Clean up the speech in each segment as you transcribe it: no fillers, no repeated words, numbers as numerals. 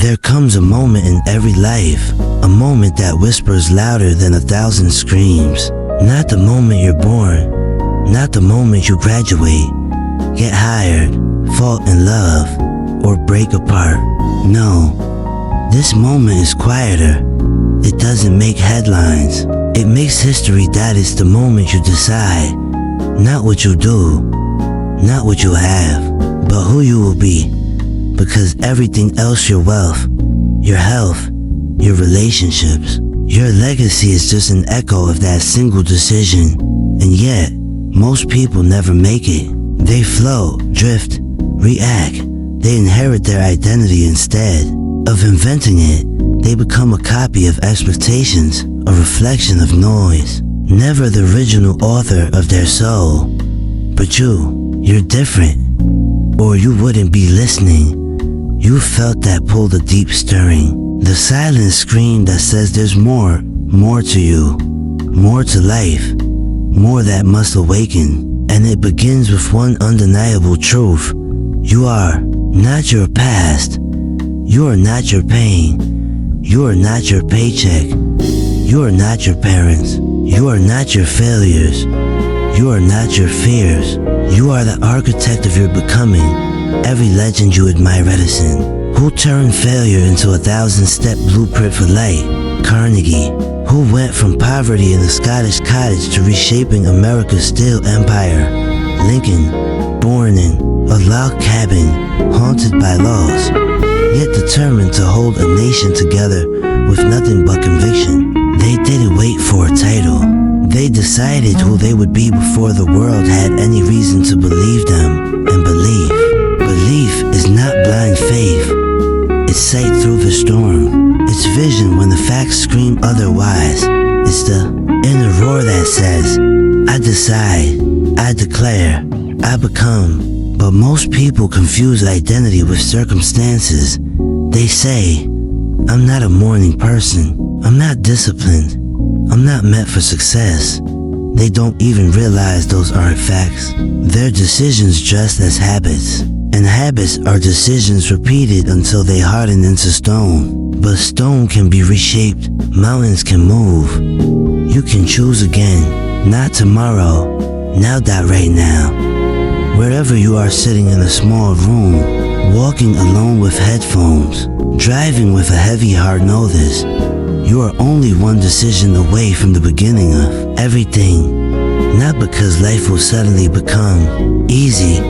There comes a moment in every life, a moment that whispers louder than 1,000 screams. Not the moment you're born, not the moment you graduate, get hired, fall in love, or break apart. No, this moment is quieter. It doesn't make headlines. It makes history that it's the moment you decide, not what you do, not what you have, but who you will be. Because everything else, your wealth, your health, your relationships, your legacy is just an echo of that single decision. And yet, most people never make it. They float, drift, react. They inherit their identity instead of inventing it. They become a copy of expectations, a reflection of noise. Never the original author of their soul. But you're different. Or you wouldn't be listening. You felt that pull, the deep stirring. The silent scream that says there's more to you. More to life. More that must awaken. And it begins with one undeniable truth. You are not your past. You are not your pain. You are not your paycheck. You are not your parents. You are not your failures. You are not your fears. You are the architect of your becoming. Every legend you admire, Edison, who turned failure into a 1,000-step blueprint for light, Carnegie, who went from poverty in a Scottish cottage to reshaping America's steel empire, Lincoln, born in a log cabin, haunted by laws, yet determined to hold a nation together with nothing but conviction. They didn't wait for a title. They decided who they would be before the world had any reason to believe them. And belief is not blind faith. It's sight through the storm. It's vision when the facts scream otherwise. It's the inner roar that says, I decide, I declare, I become. But most people confuse identity with circumstances. They say, I'm not a morning person. I'm not disciplined. I'm not meant for success. They don't even realize those aren't facts. They're decisions dressed as habits. And habits are decisions repeated until they harden into stone. But stone can be reshaped. Mountains can move. You can choose again. Not tomorrow. Now, that right now. Wherever you are, sitting in a small room, walking alone with headphones, driving with a heavy heart, know this. You are only one decision away from the beginning of everything. Not because life will suddenly become easy,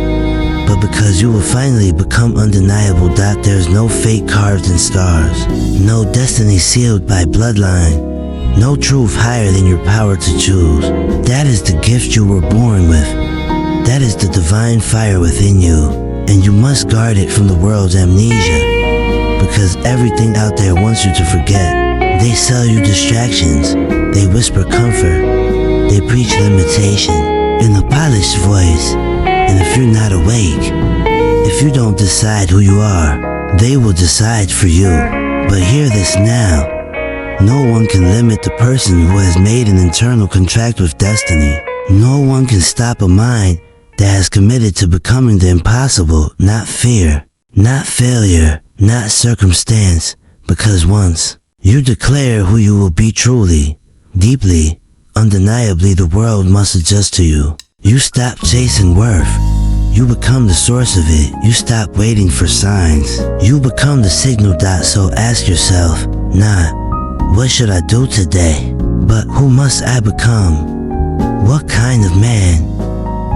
but because you will finally become undeniable. There's no fate carved in stars, no destiny sealed by bloodline, no truth higher than your power to choose. That is the gift you were born with. That is the divine fire within you, and you must guard it from the world's amnesia, because everything out there wants you to forget. They sell you distractions, they whisper comfort, they preach limitation in a polished voice. And if you're not awake, if you don't decide who you are, they will decide for you. But hear this now, no one can limit the person who has made an internal contract with destiny. No one can stop a mind that has committed to becoming the impossible, not fear, not failure, not circumstance, because once you declare who you will be truly, deeply, undeniably, the world must adjust to you. You stop chasing worth. You become the source of it. You stop waiting for signs. You become the signal. So ask yourself, not, what should I do today? But who must I become? What kind of man?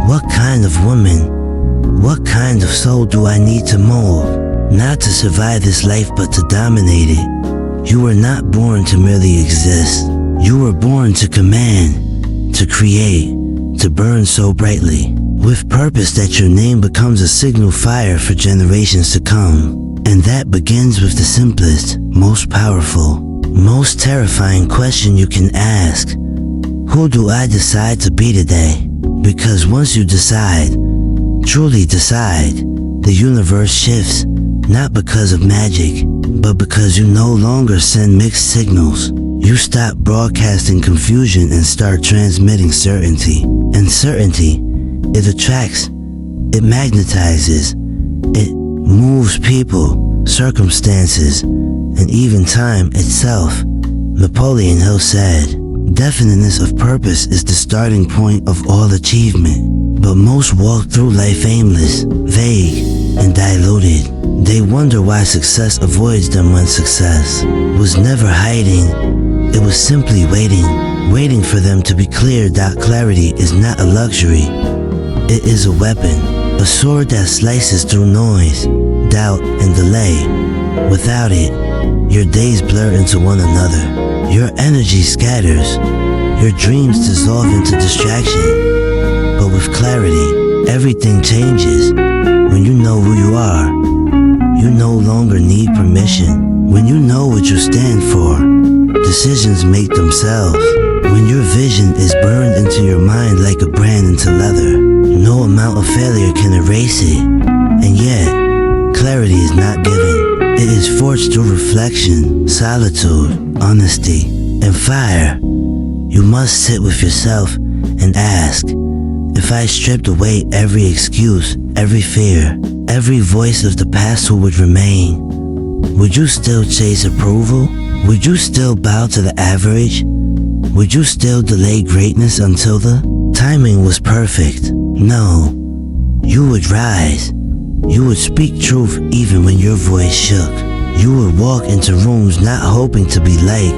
What kind of woman? What kind of soul do I need to mold? Not to survive this life, but to dominate it. You were not born to merely exist. You were born to command, to create, to burn so brightly, with purpose that your name becomes a signal fire for generations to come. And that begins with the simplest, most powerful, most terrifying question you can ask. Who do I decide to be today? Because once you decide, truly decide, the universe shifts, not because of magic, but because you no longer send mixed signals. You stop broadcasting confusion and start transmitting certainty. And certainty, it attracts, it magnetizes, it moves people. circumstances, and even time itself. Napoleon Hill said, "Definiteness of purpose is the starting point of all achievement." But most walk through life aimless, vague, and diluted. They wonder why success avoids them when success was never hiding. It was simply waiting for them to be clear. That clarity is not a luxury. It is a weapon, a sword that slices through noise, doubt, and delay. Without it, your days blur into one another. Your energy scatters. Your dreams dissolve into distraction. But with clarity, everything changes. When you know who you are, you no longer need permission. When you know what you stand for, decisions make themselves. When your vision is burned into your mind like a brand into leather, no amount of failure can erase it. And yet, clarity is not given. It is forged through reflection, solitude, honesty, and fire. You must sit with yourself and ask, if I stripped away every excuse, every fear, every voice of the past, who would remain? Would you still chase approval? Would you still bow to the average? Would you still delay greatness until the timing was perfect? No. You would rise. You would speak truth even when your voice shook. You would walk into rooms not hoping to be liked,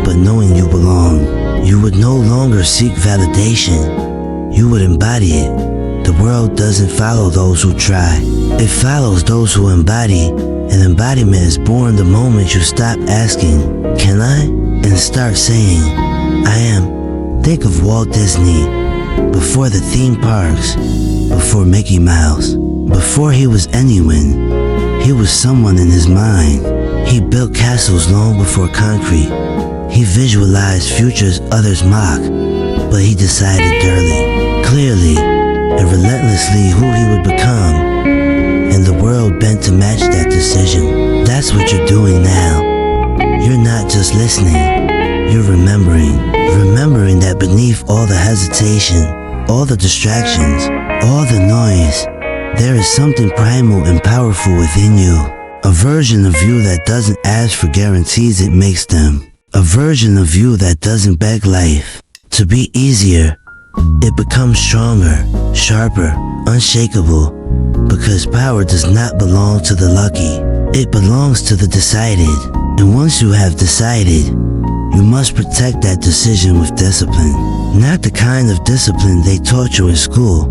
but knowing you belong. You would no longer seek validation. You would embody it. The world doesn't follow those who try. It follows those who embody. An embodiment is born the moment you stop asking, "Can I?" and start saying, "I am." Think of Walt Disney. Before the theme parks, before Mickey Mouse, before he was anyone, he was someone in his mind. He built castles long before concrete. He visualized futures others mock, but he decided clearly, and relentlessly who he would become. And the world bent to match that decision. That's what you're doing now. You're not just listening, you're remembering that beneath all the hesitation, all the distractions, all the noise, there is something primal and powerful within you. A version of you that doesn't ask for guarantees, it makes them. A version of you that doesn't beg life to be easier. It becomes stronger, sharper, unshakable, because power does not belong to the lucky. It belongs to the decided. And once you have decided, you must protect that decision with discipline. Not the kind of discipline they taught you in school,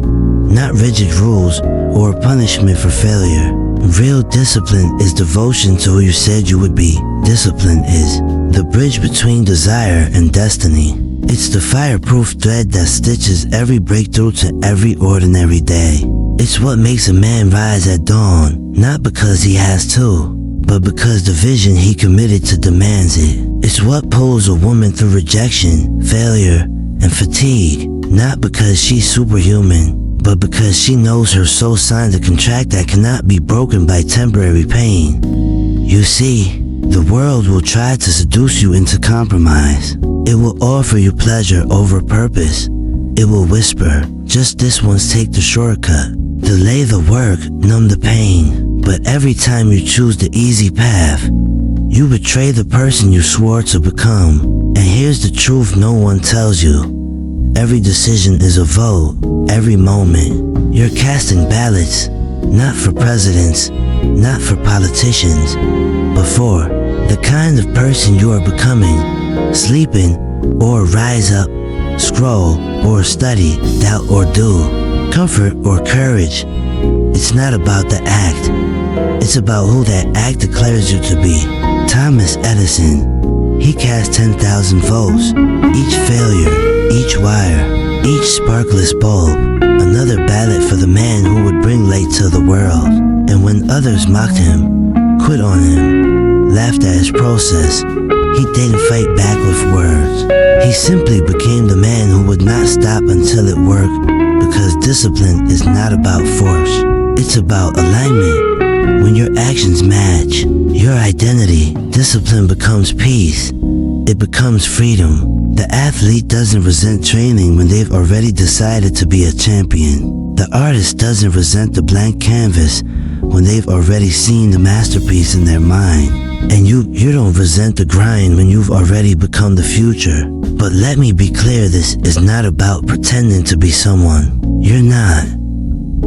not rigid rules or punishment for failure. Real discipline is devotion to who you said you would be. Discipline is the bridge between desire and destiny. It's the fireproof thread that stitches every breakthrough to every ordinary day. It's what makes a man rise at dawn, not because he has to, but because the vision he committed to demands it. It's what pulls a woman through rejection, failure, and fatigue, not because she's superhuman, but because she knows her soul signed a contract that cannot be broken by temporary pain. You see, the world will try to seduce you into compromise. It will offer you pleasure over purpose. It will whisper, just this once, take the shortcut. Delay the work, numb the pain. But every time you choose the easy path, you betray the person you swore to become. And here's the truth no one tells you. Every decision is a vote. Every moment, you're casting ballots, not for presidents, not for politicians, but for the kind of person you are becoming. Sleeping or rise up, scroll or study, doubt or do, comfort or courage. It's not about the act, it's about who that act declares you to be. Thomas Edison, he cast 10,000 votes. Each failure, each wire, each sparkless bulb, another ballot for the man who would bring light to the world. And when others mocked him, quit on him, laughed at his process, he didn't fight back with words. He simply became the man who would not stop until it worked, because discipline is not about force. It's about alignment. When your actions match your identity, discipline becomes peace. It becomes freedom. The athlete doesn't resent training when they've already decided to be a champion. The artist doesn't resent the blank canvas when they've already seen the masterpiece in their mind. And you don't resent the grind when you've already become the future. But let me be clear, this is not about pretending to be someone you're not.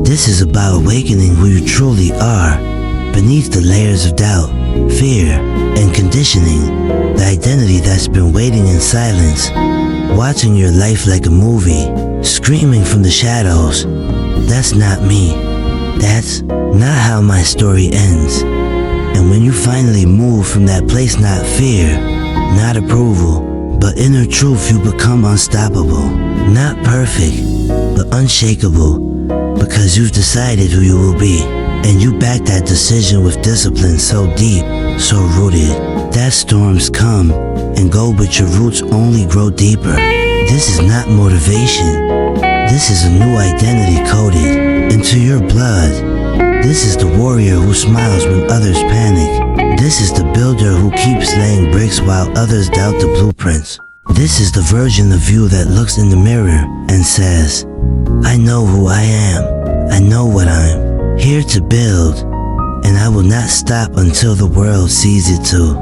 This is about awakening who you truly are, beneath the layers of doubt, fear, and conditioning, the identity that's been waiting in silence, watching your life like a movie, screaming from the shadows. That's not me. That's not how my story ends. And when you finally move from that place, not fear, not approval, but inner truth, you become unstoppable. Not perfect, but unshakable, because you've decided who you will be. And you back that decision with discipline so deep, so rooted, that storms come and go, but your roots only grow deeper. This is not motivation. This is a new identity coded into your blood. This is the warrior who smiles when others panic. This is the builder who keeps laying bricks while others doubt the blueprints. This is the version of you that looks in the mirror and says, I know who I am. I know what I'm here to build, and I will not stop until the world sees it too.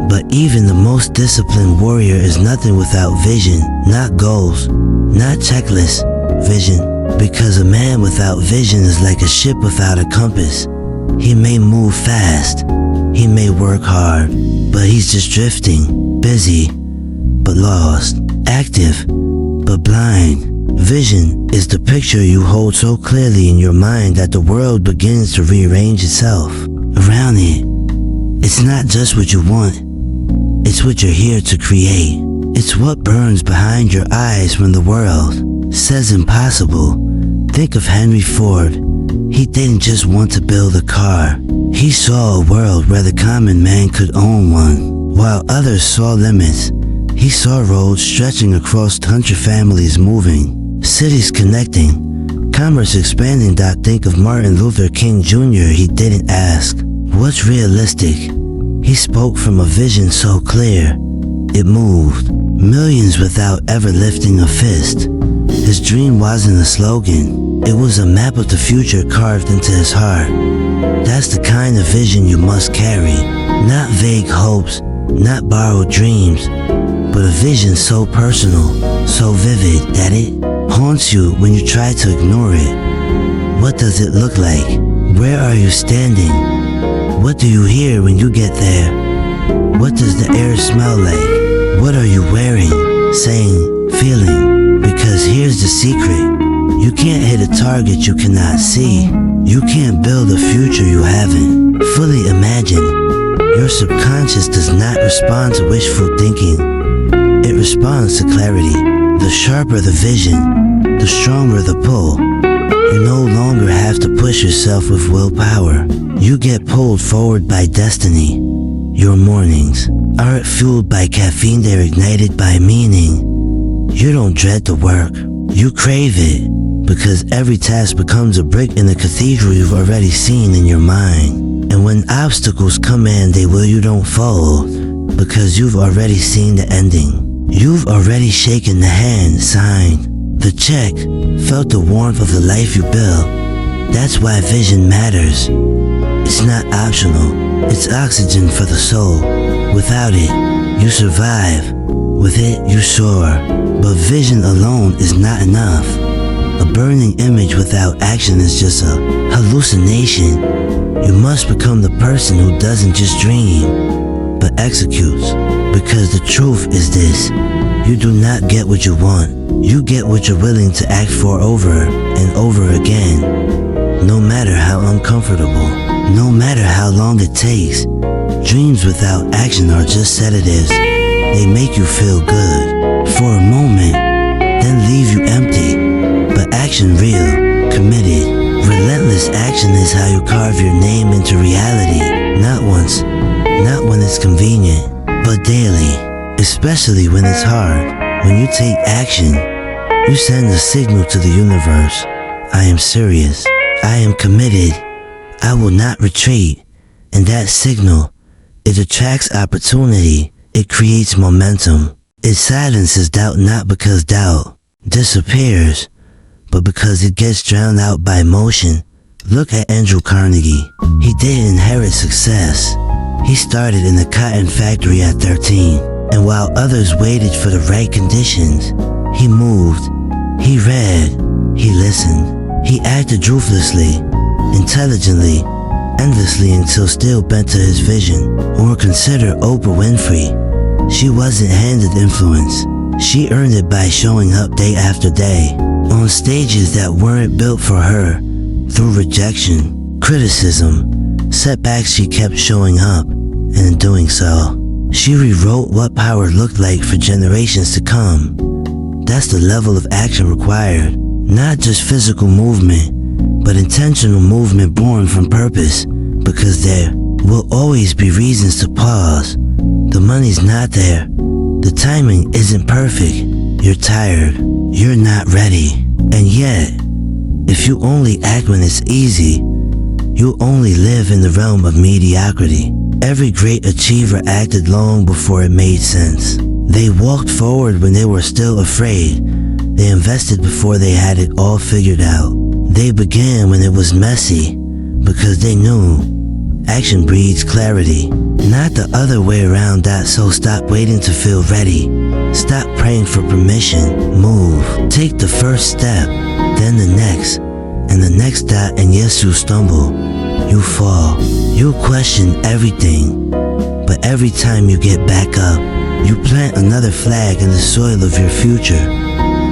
But even the most disciplined warrior is nothing without vision, not goals, not checklists, vision. Because a man without vision is like a ship without a compass. He may move fast, he may work hard, but he's just drifting, busy, but lost, active, but blind. Vision is the picture you hold so clearly in your mind that the world begins to rearrange itself around it. It's not just what you want, it's what you're here to create. It's what burns behind your eyes when the world says impossible. Think of Henry Ford. He didn't just want to build a car. He saw a world where the common man could own one. While others saw limits, he saw roads stretching across country, families moving, cities connecting, commerce expanding. Think of Martin Luther King Jr. He didn't ask, what's realistic? He spoke from a vision so clear, it moved millions without ever lifting a fist. His dream wasn't a slogan, it was a map of the future carved into his heart. That's the kind of vision you must carry, not vague hopes, not borrowed dreams, but a vision so personal, so vivid that it haunts you when you try to ignore it. What does it look like? Where are you standing? What do you hear when you get there? What does the air smell like? What are you wearing, saying, feeling? Because here's the secret. You can't hit a target you cannot see. You can't build a future you haven't fully imagined. Your subconscious does not respond to wishful thinking. It responds to clarity. The sharper the vision, the stronger the pull. You no longer have to push yourself with willpower. You get pulled forward by destiny. Your mornings aren't fueled by caffeine, they're ignited by meaning. You don't dread the work, you crave it, because every task becomes a brick in the cathedral you've already seen in your mind. And when obstacles come in, they will, you don't fold, because you've already seen the ending. You've already shaken the hand, signed the check, felt the warmth of the life you built. That's why vision matters. It's not optional, it's oxygen for the soul. Without it, you survive. With it, you soar. But vision alone is not enough. A burning image without action is just a hallucination. You must become the person who doesn't just dream, but executes. Because the truth is this, you do not get what you want. You get what you're willing to act for over and over again. No matter how uncomfortable, no matter how long it takes. Dreams without action are just sedatives. They make you feel good for a moment, then leave you empty. But action real, committed, relentless action is how you carve your name into reality. Not once, not when it's convenient, but daily, especially when it's hard. When you take action, you send a signal to the universe. I am serious. I am committed. I will not retreat. And that signal, it attracts opportunity. It creates momentum. It silences doubt, not because doubt disappears, but because it gets drowned out by motion. Look at Andrew Carnegie. He didn't inherit success. He started in the cotton factory at 13. And while others waited for the right conditions, he moved, he read, he listened, he acted ruthlessly, intelligently, endlessly until still bent to his vision. Or consider Oprah Winfrey. She wasn't handed influence. She earned it by showing up day after day, on stages that weren't built for her. Through rejection, criticism, setbacks, she kept showing up, and in doing so, she rewrote what power looked like for generations to come. That's the level of action required. Not just physical movement, but intentional movement born from purpose, because there will always be reasons to pause. The money's not there. The timing isn't perfect. You're tired. You're not ready. And yet, if you only act when it's easy, you'll only live in the realm of mediocrity. Every great achiever acted long before it made sense. They walked forward when they were still afraid. They invested before they had it all figured out. They began when it was messy, because they knew action breeds clarity, not the other way around. So stop waiting to feel ready. Stop praying for permission. Move. Take the first step, then the next, and the next dot, and yes, you stumble. You fall. You question everything. But every time you get back up, you plant another flag in the soil of your future.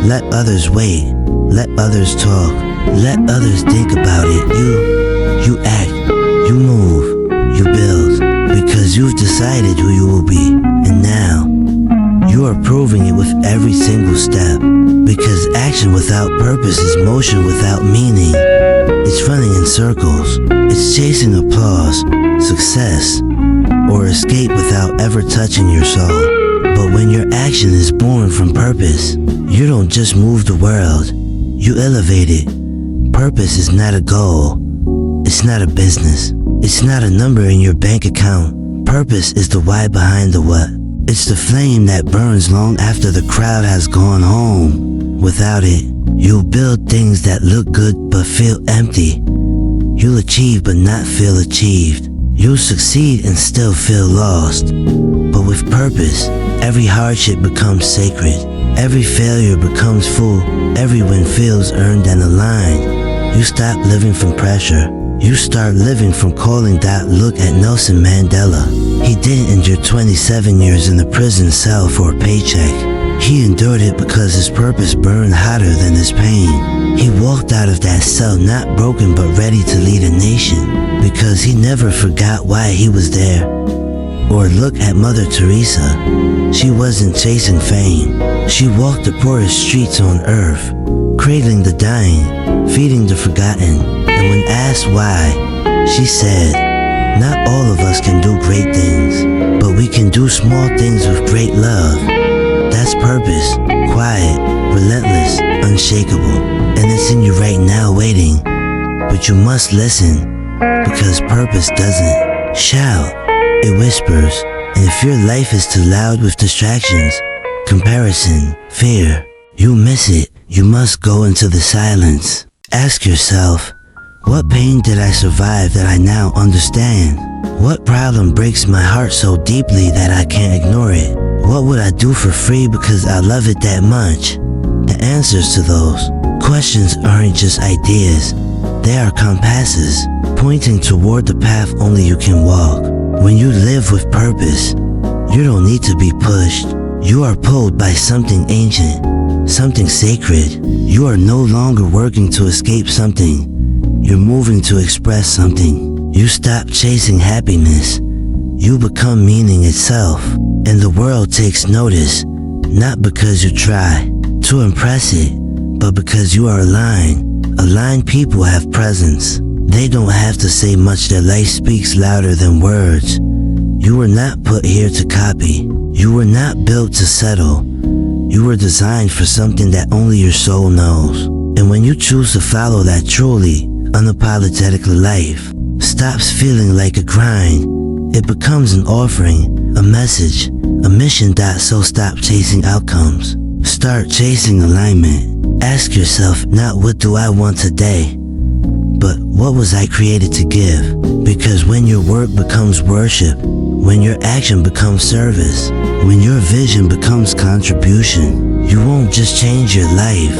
Let others wait. Let others talk. Let others think about it. You act. You move. You build. Because you've decided who you will be. And now, you are proving it with every single step. Because action without purpose is motion without meaning. It's running in circles. It's chasing applause, success, or escape without ever touching your soul. But when your action is born from purpose, you don't just move the world, you elevate it. Purpose is not a goal. It's not a business. It's not a number in your bank account. Purpose is the why behind the what. It's the flame that burns long after the crowd has gone home. Without it, you'll build things that look good but feel empty. You'll achieve but not feel achieved. You'll succeed and still feel lost. But with purpose, every hardship becomes sacred. Every failure becomes full. Every win feels earned and aligned. You stop living from pressure. You start living from calling. Look at Nelson Mandela. He didn't endure 27 years in the prison cell for a paycheck. He endured it because his purpose burned hotter than his pain. He walked out of that cell not broken but ready to lead a nation, because he never forgot why he was there. Or look at Mother Teresa. She wasn't chasing fame. She walked the poorest streets on earth, cradling the dying, feeding the forgotten. And when asked why, she said, "Not all of us can do great things, but we can do small things with great love." That's purpose, quiet, relentless, unshakable. And it's in you right now waiting. But you must listen, because purpose doesn't shout, it whispers. And if your life is too loud with distractions, comparison, fear, you miss it. You must go into the silence. Ask yourself, what pain did I survive that I now understand? What problem breaks my heart so deeply that I can't ignore it? What would I do for free because I love it that much? The answers to those questions aren't just ideas. They are compasses, pointing toward the path only you can walk. When you live with purpose, you don't need to be pushed. You are pulled by something ancient, something sacred. You are no longer working to escape something. You're moving to express something. You stop chasing happiness. You become meaning itself. And the world takes notice, not because you try to impress it, but because you are aligned. Aligned people have presence. They don't have to say much. Their life speaks louder than words. You were not put here to copy. You were not built to settle. You were designed for something that only your soul knows. And when you choose to follow that truly, unapologetically life stops feeling like a grind. It becomes an offering, a message, a mission. So stop chasing outcomes. Start chasing alignment. Ask yourself not what do I want today, But what was I created to give? Because when your work becomes worship, when your action becomes service, when your vision becomes contribution, you won't just change your life,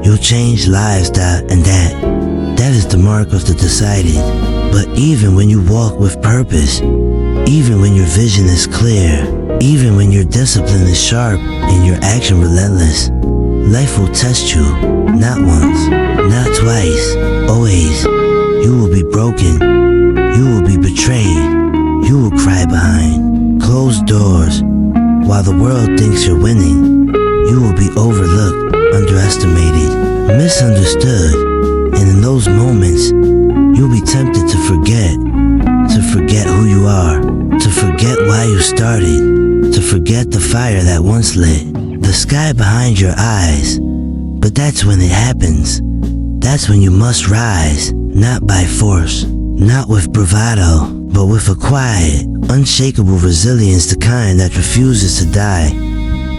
you'll change lives. That is the mark of the decided. But even when you walk with purpose, even when your vision is clear, even when your discipline is sharp and your action relentless, life will test you, not once, not twice, always. You will be broken, you will be betrayed, you will cry behind closed doors. While the world thinks you're winning, you will be overlooked, underestimated, misunderstood. And in those moments, you'll be tempted to forget who you are, to forget why you started, to forget the fire that once lit the sky behind your eyes. But that's when it happens. That's when you must rise, not by force, not with bravado, but with a quiet, unshakable resilience, the kind that refuses to die.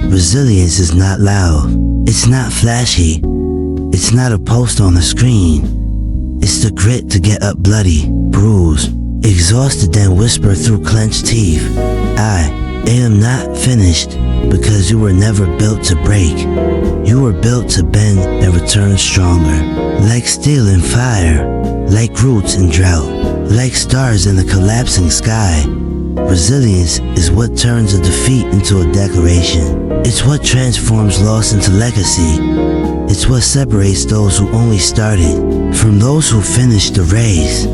Resilience is not loud, it's not flashy, it's not a post on the screen. It's the grit to get up bloody, bruised, exhausted, then whisper through clenched teeth, I am not finished, because you were never built to break. You were built to bend and return stronger. Like steel in fire, like roots in drought, like stars in the collapsing sky. Resilience is what turns a defeat into a declaration. It's what transforms loss into legacy. It's what separates those who only started from those who finished the race,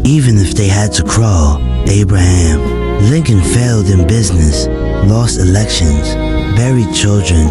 even if they had to crawl. Abraham Lincoln failed in business, lost elections, buried children,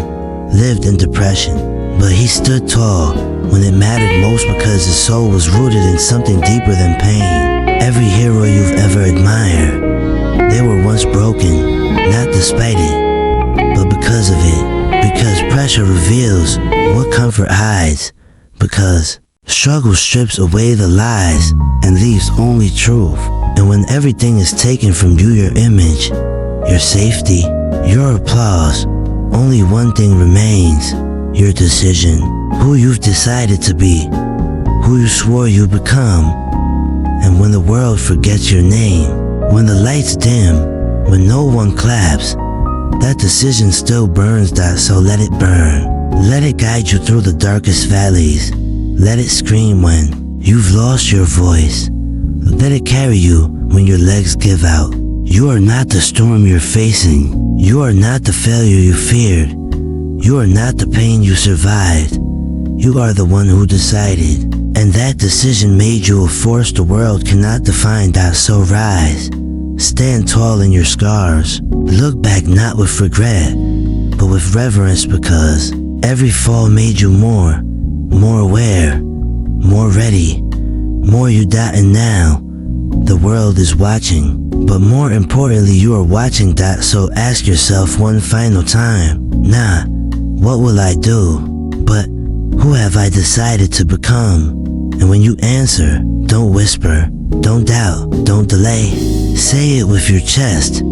lived in depression. But he stood tall when it mattered most because his soul was rooted in something deeper than pain. Every hero you've ever admired, they were once broken, not despite it, but because of it. Because pressure reveals what comfort hides. Because struggle strips away the lies and leaves only truth. And when everything is taken from you, your image, your safety, your applause, only one thing remains, your decision. Who you've decided to be, who you swore you'd become. And when the world forgets your name, when the lights dim, when no one claps, that decision still burns. So let it burn. Let it guide you through the darkest valleys. Let it scream when you've lost your voice. Let it carry you when your legs give out. You are not the storm you're facing. You are not the failure you feared. You are not the pain you survived. You are the one who decided. And that decision made you a force the world cannot define. So rise. Stand tall in your scars. Look back not with regret, but with reverence, because every fall made you more aware, more ready, more you doubt. And now, the world is watching, but more importantly, you are watching. So ask yourself one final time, not what will I do, but who have I decided to become? And when you answer, don't whisper, don't doubt, don't delay. Say it with your chest.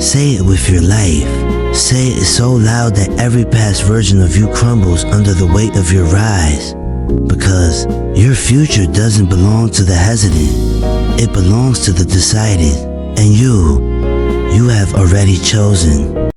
Say it with your life. Say it so loud that every past version of you crumbles under the weight of your rise. Because your future doesn't belong to the hesitant. It belongs to the decided. And you have already chosen.